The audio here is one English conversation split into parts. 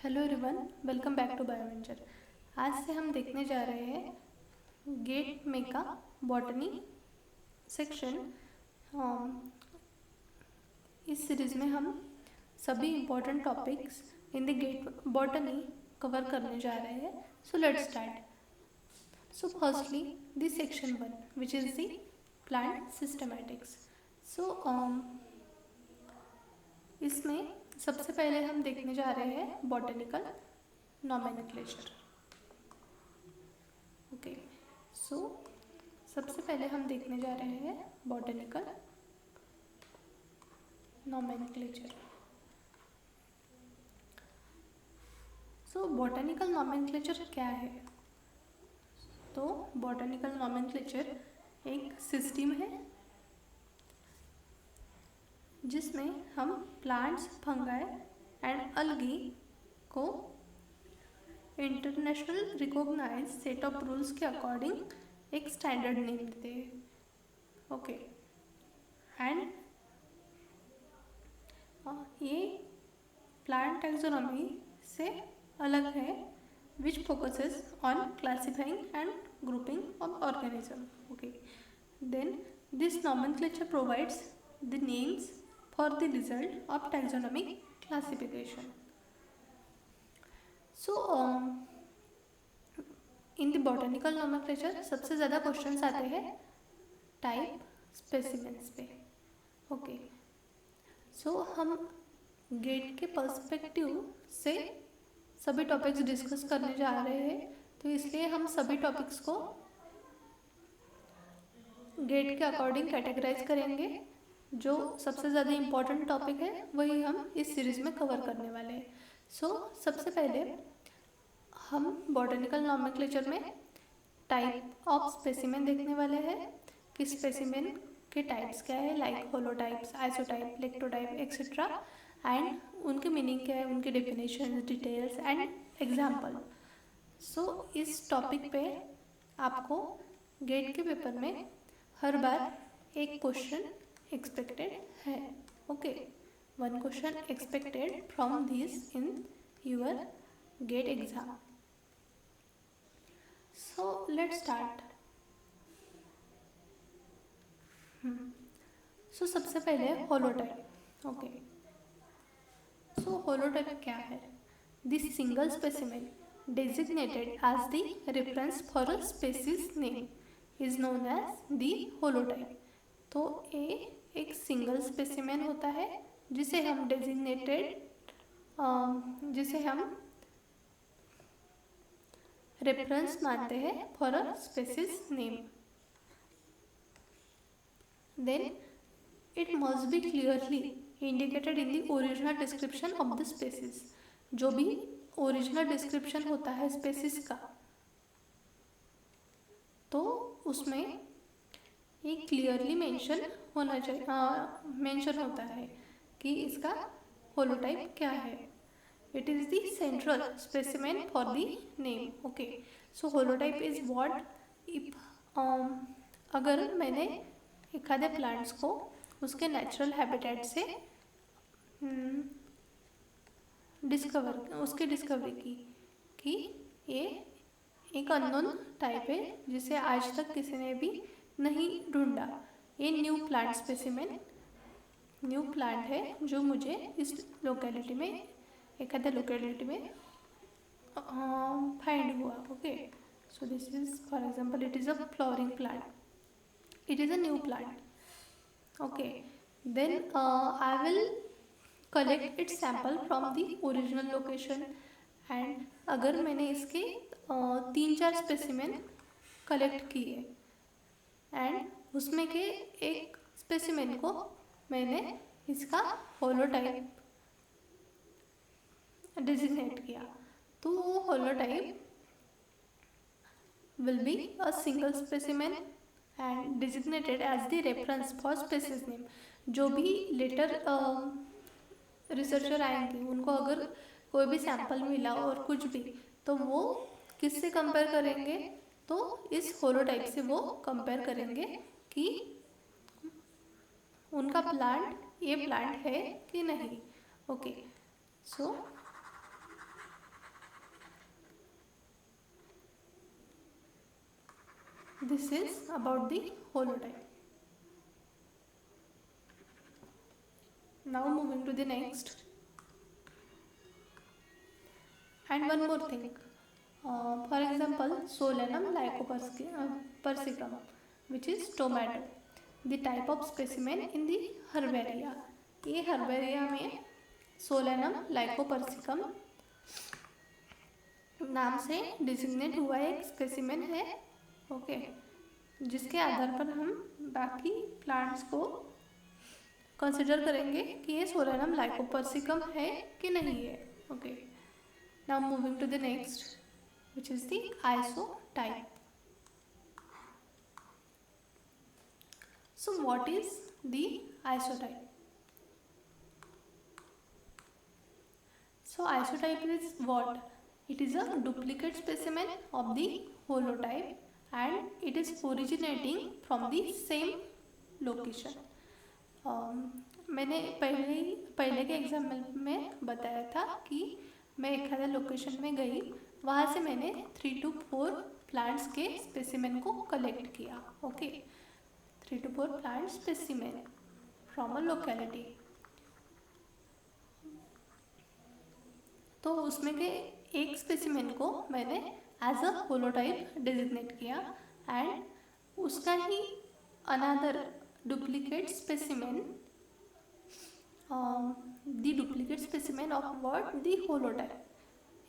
Hello everyone, welcome back to Bioventure. आज से हम देखने जा रहे हैं गेट में का बॉटनी सेक्शन। इस सीरीज में हम सभी important topics in the GATE botany cover करने जा रहे हैं। So let's start. So firstly this section 1 which is the plant systematics. सो इसमें सबसे पहले हम देखने जा रहे हैं बॉटनिकल नॉमेनक्लेचर। ओके, सो सबसे पहले हम देखने जा रहे हैं बॉटनिकल नॉमेनक्लेचर। सो बॉटनिकल नॉमेनक्लेचर क्या है? तो बॉटनिकल नॉमेनक्लेचर एक सिस्टम है जिसमें हम प्लांट्स, फंगाई एंड अलगी को international recognise set of rules के अकॉर्डिंग एक स्टैंडर्ड नेम देते हैं। ओके, एंड ये प्लांट टैक्सोनॉमी से अलग है which focuses on classifying and grouping of organism. Okay, then this nomenclature provides the names for the result of taxonomic classification. So in the botanical nomenclature सबसे ज़्यादा questions आते हैं type specimens पे। Okay, सो हम gate के perspective से सभी topics discuss करने जा रहे हैं, तो इसलिए हम सभी टॉपिक्स को गेट के अकॉर्डिंग कैटेगराइज करेंगे। जो सबसे ज़्यादा इम्पॉर्टेंट टॉपिक है वही हम इस सीरीज़ में कवर करने वाले हैं। सो सबसे पहले हम बॉटनिकल नॉमेनक्लेचर में टाइप ऑफ स्पेसिमेन देखने वाले हैं कि स्पेसिमेन के टाइप्स क्या है, like holotypes, isotype, lectotype etcetera, and उनके मीनिंग क्या है, उनकी definition, details and example. So इस टॉपिक पे आपको गेट के पेपर में हर बार एक क्वेश्चन expected है। Okay, one question expected from this in your GATE exam. So let's start. So सबसे पहले होलोटाइप। ओके, सो होलोटाइप क्या है? This single specimen designated as the reference for a species name is known as the holotype. तो ये एक single specimen होता है जिसे हम जिसे हम रेफरेंस मानते हैं for a species name. Then it must be clearly indicated in the original description of the species. जो भी ओरिजिनल डिस्क्रिप्शन होता है स्पेसिस का, तो उसमें एक क्लियरली मेंशन होना चाहिए, मेंशन होता है कि इसका होलोटाइप क्या है। It is the central specimen for the name. Okay, so holotype is what if अगर मैंने एखाद्या प्लांट्स को उसके नेचुरल हैबिटेट से उसकी डिस्कवरी की कि ये एक अननोन टाइप है जिसे आज तक किसी ने भी नहीं ढूंढा। ये new plant specimen, new plant है जो मुझे इस लोकेलिटी में, एखाद्या लोकेलिटी में फाइंड हुआ। Okay, so this is for example it is a flowering plant, it is a new plant. Okay, then I will collect its sample from the original location. And अगर मैंने इसके 3-4 specimen collect किए and उसमें के एक specimen को मैंने इसका होलोटाइप डिजिग्नेट किया, तो वो holotype will be a single specimen and designated as the reference for species name. जो भी लेटर रिसर्चर आएंगे उनको अगर कोई भी सैंपल मिला और कुछ भी, तो वो किससे कंपेयर करेंगे? तो इस होलोटाइप से वो कंपेयर करेंगे कि उनका प्लांट ये प्लांट है कि नहीं। Okay, so This is about the holotype. Now moving to the next. And one more thing. For example, Solanum lycopersicum, which is tomato, the type of specimen in the herbaria. ये herbaria में Solanum lycopersicum नाम से designate हुआ एक specimen है, okay, जिसके आधार पर हम बाकी प्लांट्स को कंसिडर करेंगे कि ये सोलानम लाइकोपर्सिकम है कि नहीं है, okay. Now moving to the next, which is the isotype. So what is the isotype? So isotype is what? It is a duplicate specimen of the holotype and it is originating from the same location. मैंने पहले के example में बताया था कि मैं एक आधा लोकेशन में गई, वहाँ से मैंने 3 to 4 प्लांट्स के स्पेसिमेन को कलेक्ट किया, okay. 3 to 4 plant specimen from a locality. तो उसमें के एक स्पेसिमेन को मैंने एज अ होलोटाइप डेजिग्नेट किया एंड उसका ही another duplicate specimen, the duplicate specimen of what? The holotype.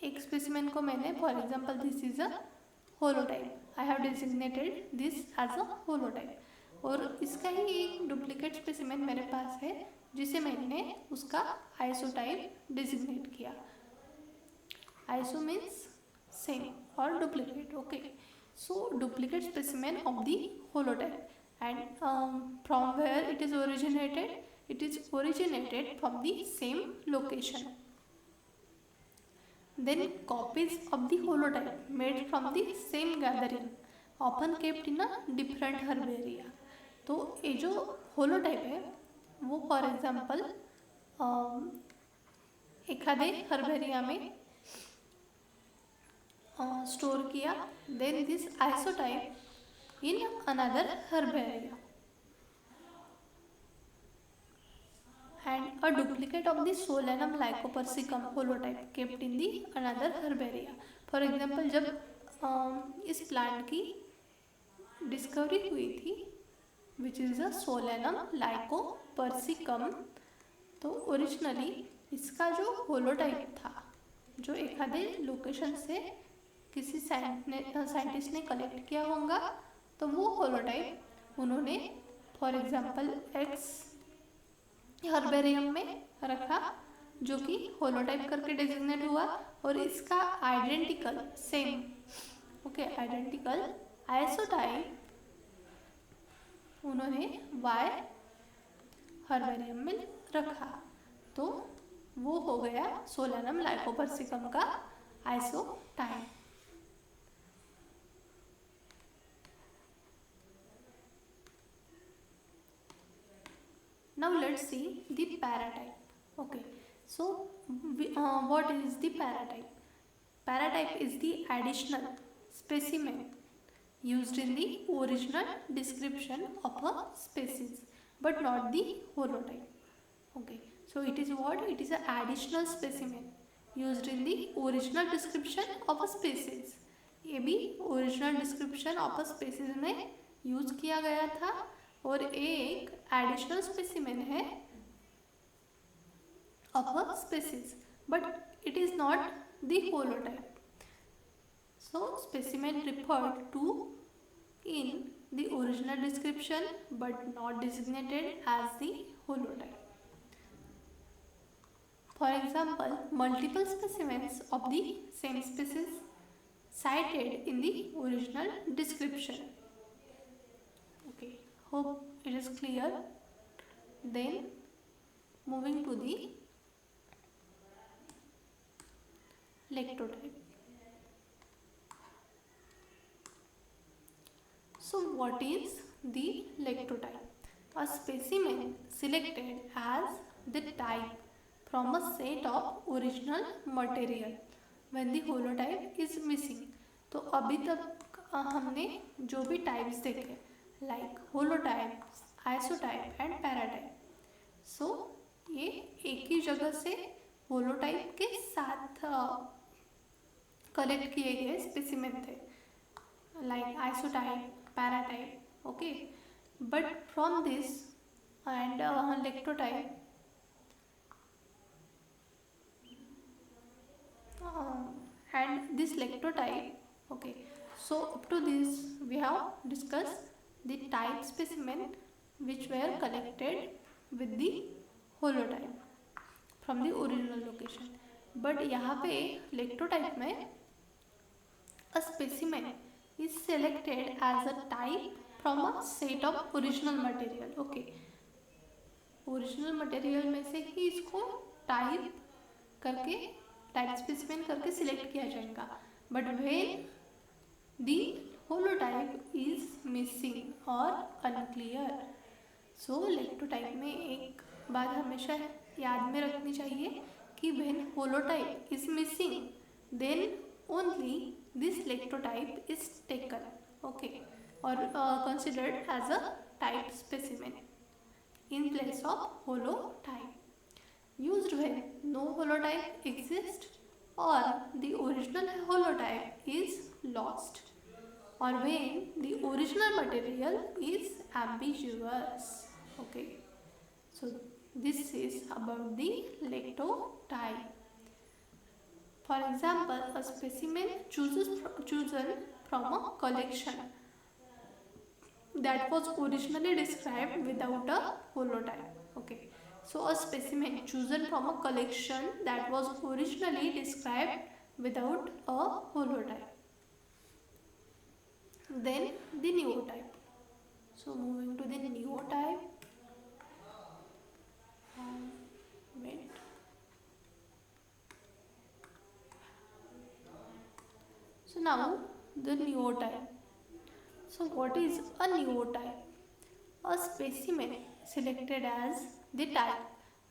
एक स्पेसिमेन को मैंने, for example this is a holotype, I have designated this as a holotype, और इसका ही एक डुप्लीकेट स्पेसिमेन मेरे पास है जिसे मैंने उसका आइसोटाइप डेजिग्नेट किया. आइसो मीन्स सेम और duplicate, okay. So duplicate specimen of the holotype and from where it is originated? It is originated from the same location. Then copies of the holotype made from the same gathering often kept in a different herbaria. तो ये जो holotype है वो for example एखादे herbaria में store किया, then this isotype in another herbaria, and a duplicate of the Solanum lycopersicum holotype kept in the another herbaria. For example, जब इस प्लांट की डिस्कवरी हुई थी which is a Solanum lycopersicum, तो originally इसका जो होलोटाइप था, जो एक आधे लोकेशन से किसी साइंटिस्ट ने कलेक्ट किया होगा, तो वो होलोटाइप उन्होंने फॉर एग्जांपल एक्स हर्बेरियम में रखा जो कि होलोटाइप करके डेजिग्नेट हुआ, और इसका identical same, okay, identical isotype उन्होंने वाई हर्बेरियम में रखा, तो वो हो गया सोलानम लाइकोपर्सिकम का isotype. Now let's see the paratype. Okay, so what is the paratype? Paratype is the additional specimen used in the original description of a species but not the holotype. Okay, so it is what? It is an additional specimen used in the original description of a species. ये भी original description of a species में use किया गया था, और एक additional specimen है of a species, but it is not the holotype. So specimen referred to in the original description but not designated as the holotype. For example, multiple specimens of the same species cited in the original description. Okay, hope it is clear. Then moving to the lectotype. So what is the lectotype? A specimen selected as the type from a set of original material when the holotype is missing. तो अभी तक हमने जो भी types देखे like holotype, isotype and paratype, so ये एक ही जगह से होलोटाइप के साथ कलेक्ट किए गए स्पेसिमेन थे like isotype, paratype, okay. But from this and lectotype, and this lectotype, okay. So up to this we have discussed the type specimen which were collected with the holotype from the original location. But यहाँ पे lectotype में a specimen is selected as a type from a set of original material, okay. Original material में से ही इसको type करके type specimen करके select किया जाएगा. But when the holotype is missing और अनक्लियर, सो लेक्टोटाइप में एक बात हमेशा याद में रखनी चाहिए कि when holotype is missing then only this lectotype is taken, okay, or considered as a type specimen in place of holotype. Used when no holotype exists or the original holotype is lost, or when the original material is ambiguous, okay. So this is about the lectotype. For example, a specimen chosen from a collection that was originally described without a holotype, okay. So a specimen chosen from a collection that was originally described without a holotype. Then the neotype. So moving to the neotype. Wait. So now the neotype. So what is a neotype? A specimen selected as the type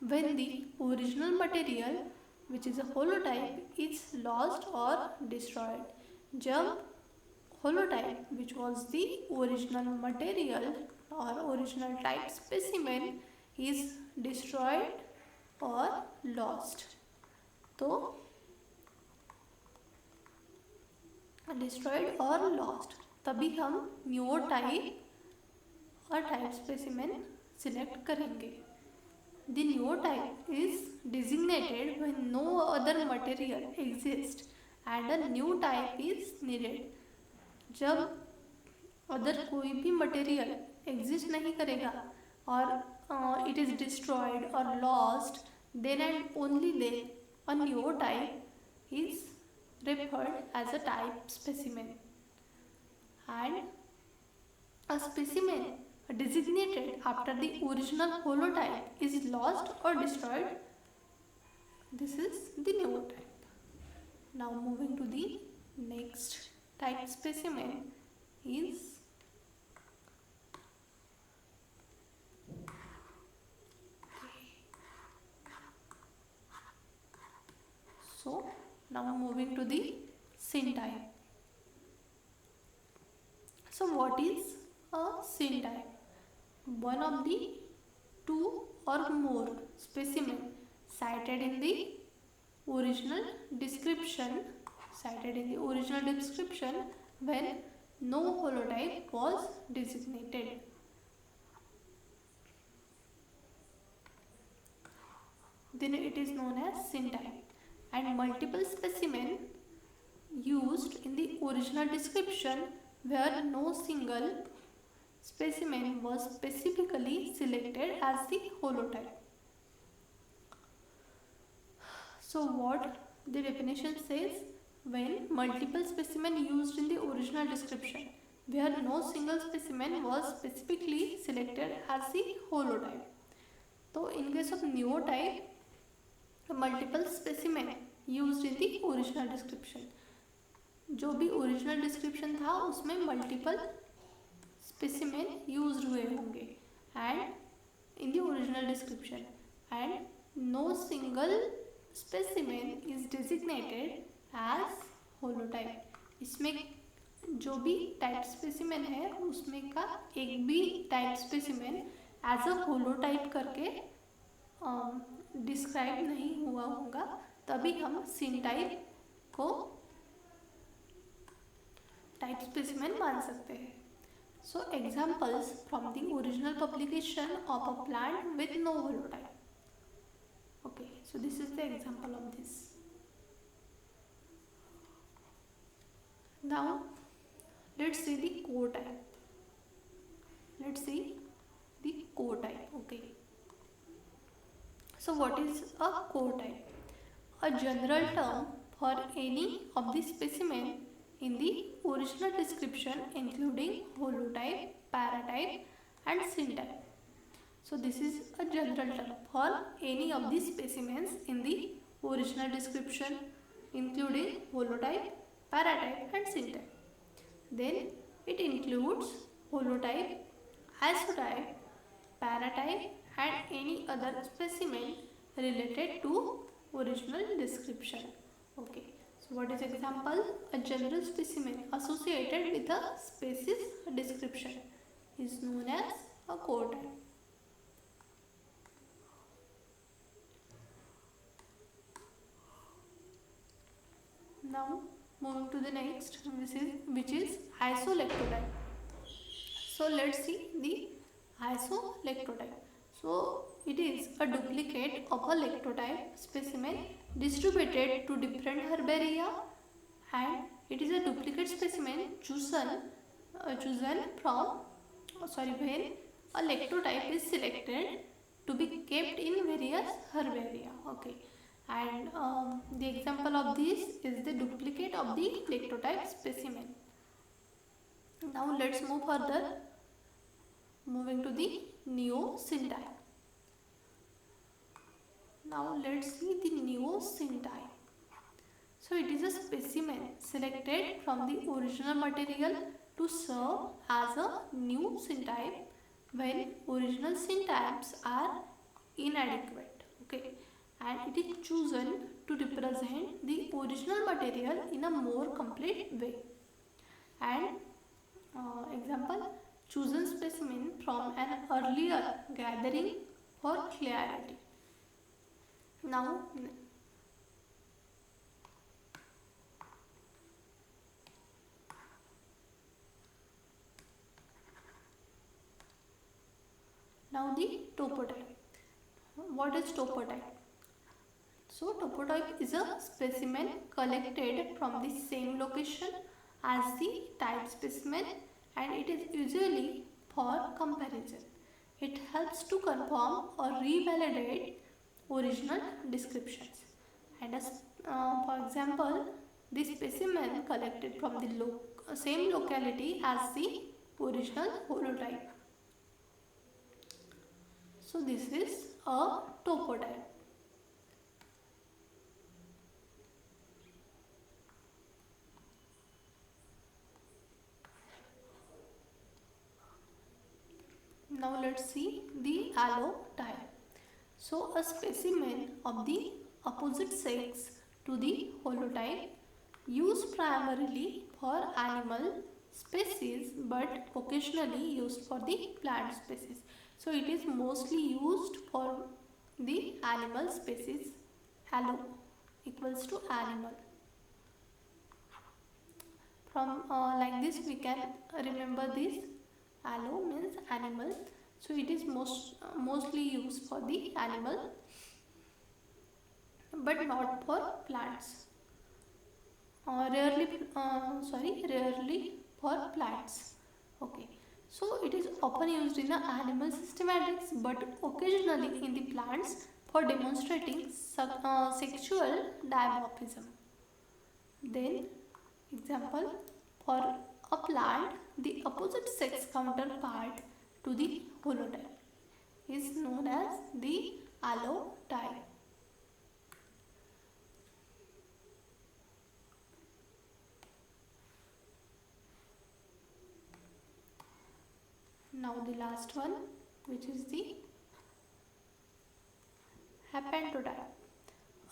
when the original material, which is a holotype, is lost or destroyed. जब holotype, which was the original material or original type specimen, is destroyed or lost. तो destroyed और lost, तभी हम neotype और type specimen select करेंगे. The neotype is designated when no other material exist and a new type is needed. जब other कोई भी material exist नहीं करेगा और इट इज डिस्ट्रॉयड और lost, then and only then a neotype is referred as a type specimen. And a specimen designated after the original holotype is lost or destroyed. This is the neotype. Now moving to the next type specimen is so now moving to the syntype. So what is a syntype? One of the two or more specimen cited in the original description when no holotype was designated. Then it is known as syntype. And multiple specimen used in the original description where no single specimen was specifically selected as the holotype. So what the definition says, when multiple specimen used in the original description where no single specimen was specifically selected as the holotype. So in case of neotype, multiple specimen used in the original description, जो भी original description था उसमें multiple specimen used हुए होंगे and in the original description, and no single specimen is designated as holotype. इसमें जो भी type specimen है उसमें का एक भी type specimen as a holotype करके डिस्क्राइब नहीं हुआ होगा, तभी हम सिनटाइप को टाइप स्पेसिमेन मान सकते हैं. So examples from the original publication of a plant with no holotype. Okay, so this is the example of this. Now let's see the core type. Let's see the core type. Okay. So what is a core type? A general term for any of the specimen in the original description including holotype, paratype and syntype. So this is a general term for any of the specimens in the original description including holotype, paratype and syntype. Then it includes holotype, isotype, paratype and any other specimen related to original description. Okay. So what is example? A general specimen associated with a species description is known as a core type. Now moving to the next, which is isolectotype. So let's see the isolectotype. So it is a duplicate of a lectotype specimen distributed to different herbaria, and it is a duplicate specimen chosen from when a lectotype is selected to be kept in various herbaria. Okay, and the example of this is the duplicate of the lectotype specimen. Now let's move further, moving to the neosyntype. Now let's see the neosyntype. So it is a specimen selected from the original material to serve as a new syntype when original syntypes are inadequate. Okay, and it is chosen to represent the original material in a more complete way. And example, chosen specimen from an earlier gathering for clarity. Now the topotype. What is topotype? So topotype is a specimen collected from the same location as the type specimen, and it is usually for comparison. It helps to confirm or revalidate original descriptions. And for example, the specimen collected from the same locality as the original holotype. So this is a topotype. Now let's see the allotype. So a specimen of the opposite sex to the holotype, used primarily for animal species but occasionally used for the plant species. So it is mostly used for the animal species. Allo equals to animal. From like this we can remember this. Allo means animal. So it is mostly used for the animal but not for plants. Rarely for plants. Okay. So it is often used in the animal systematics but occasionally in the plants for demonstrating sexual dimorphism. Then example, for a plant, the opposite sex counterpart to the holotype is known as the allotype. Now the last one, which is the happentotype,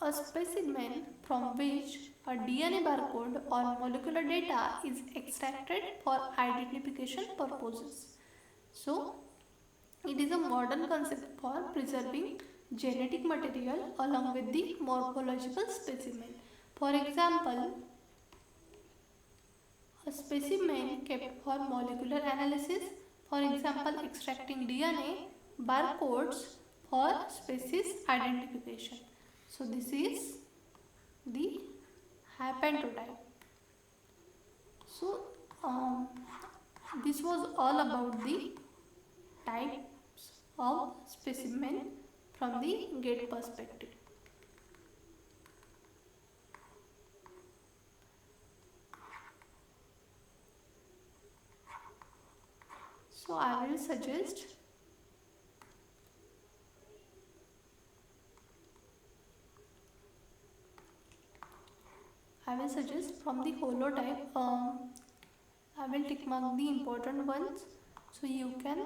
a specimen from which A DNA barcode or molecular data is extracted for identification purposes. So it is a modern concept for preserving genetic material along with the morphological specimen. For example, a specimen kept for molecular analysis, for example, extracting DNA, barcodes for species identification. So this is the happentotype. So this was all about the types of specimen from the gate perspective. So I will suggest from the holotype, I will tick mark the important ones so you can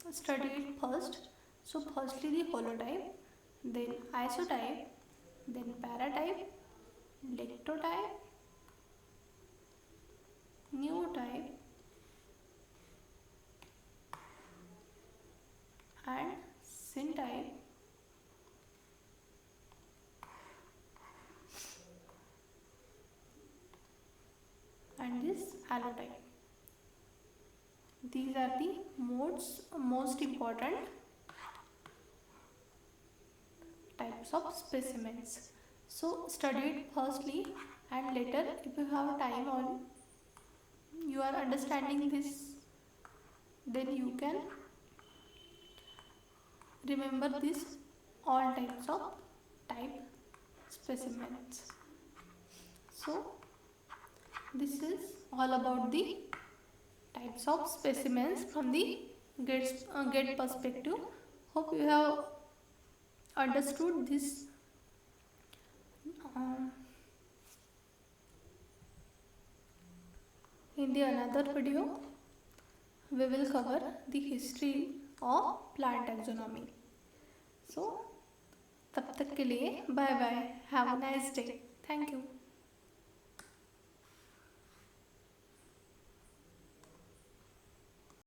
study it first. So firstly the holotype, then isotype, then paratype, lectotype, neotype, and syntype, and this allotype. These are the most important types of specimens. So study it firstly, and later if you have time or you are understanding this, then you can remember this all types of type specimens. So this is all about the types of specimens from the gate perspective. Hope you have understood this. In the another video, we will cover the history of plant taxonomy. So तब तक के लिए bye bye, have a nice day, thank you.